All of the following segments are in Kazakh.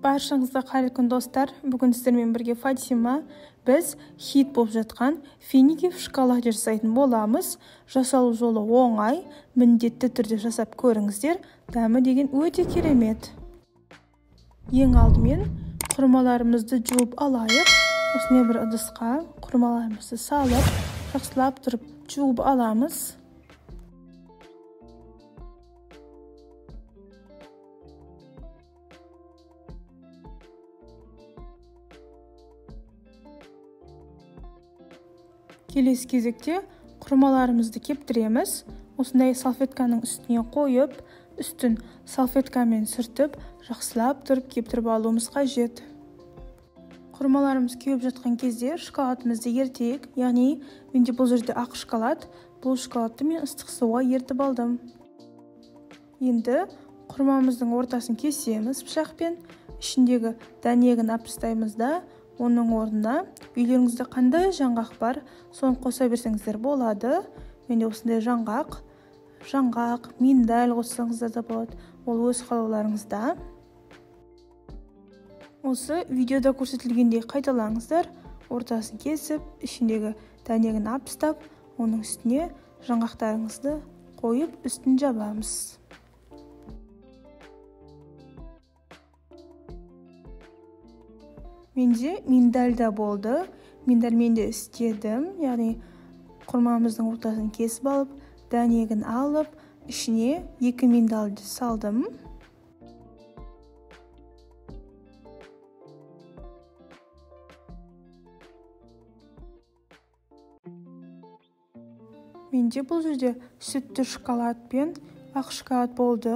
Баршаңызға қайырлы күн достар. Бүгін сіздермен бірге Фатима біз хит болып жатқан финики в шоколаде жасайтын боламыз. Жасалу жолы оңай, міндетті түрде жасап көріңіздер. Дәмі деген өте керемет. Ең алдымен құрмаларымызды жуып алайық. Осындай бір ыдысқа құрмаларымызды салып, жақсылап тұрып жуып аламыз. Келесі кезекте құрмаларымызды кептіреміз. Осындай салфетканың үстіне қойып, үстін салфеткамен сүртіп, жақсылап тұрып кептіріп алуымыз қажет. Құрмаларымыз кеуіп жатқан кезде шоколадымызды ертейік. Яғни, менде бұл жерде ақ шоколад. Бұл шоколадты мен ыстық суға ертіп алдым. Енді құрмамыздың ортасын кесеміз пышақпен. Ішіндегі дәнегін алып тастаймыз да, оның орнына үйлеріңізде қандай жаңғақ бар, соны қоса берсеңіздер болады. Менде осындай жаңғақ, миндаль қоссаңыздар да болады. Ол өз қалауларыңызда. Осы видеода көрсетілгендей қайталаңыздар. Ортасын кесіп, ішіндегі дәнегін алып тастап, оның үстіне жаңғақтарыңызды қойып, үстін жабамыз. Менде миндаль да болды. Миндальмен де істедім. Яғни құрмамыздың ортасын кесіп алып, дәнегін алып, ішіне 2 миндальды салдым. Менде бұл жерде сүтті шоколад пен ақ шоколад болды.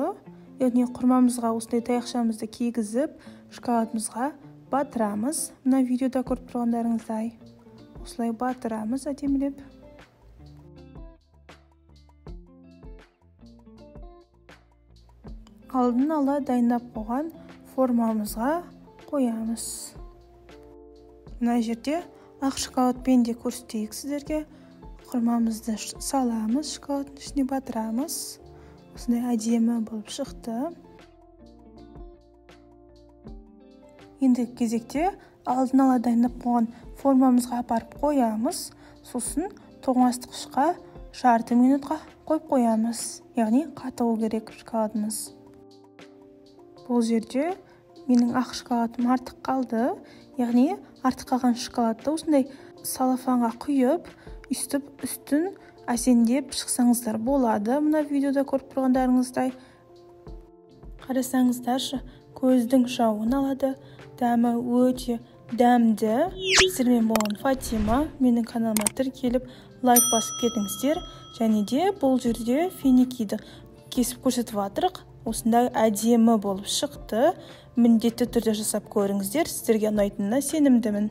Яғни құрмамызға осындай таяқшамызды кигізіп, шоколадымызға батырамыз. Мына видеода көріп тұрғандарыңыздай. Осылай батырамыз әдемілеп. Алдын ала дайындап қойған формамызға қоямыз. Мына жерде ақ шоколадпен де көрсетейік сіздерге. Құрмамызды саламыз, шоколадтың ішіне батырамыз. Осындай әдемі болып шықты. Енді кезекте алдын ала дайындап қойған формамызға апарып қоямыз. Сосын тоңазытқышқа жарты минутқа қойып қоямыз. Яғни қатығу керек шоколадымыз. Бұл жерде менің ақ шоколадым артық қалды. Яғни артық қалған шоколадты осындай салафанға құйып, үстін әсемдеп шықсаңыздар болады. Мына видеода көріп тұрғандарыңыздай. Қарасаңыздаршы, көздің жауын алады. Дәмі өте дәмді. Сіздермен болған Фатима. Менің каналыма тіркеліп, лайк басып кетіңіздер. Және де бұл жерде финикиді кесіп көрсетіп жатырық. Осындай әдемі болып шықты. Міндетті түрде жасап көріңіздер. Сіздерге ұнайтынына сенімдімін.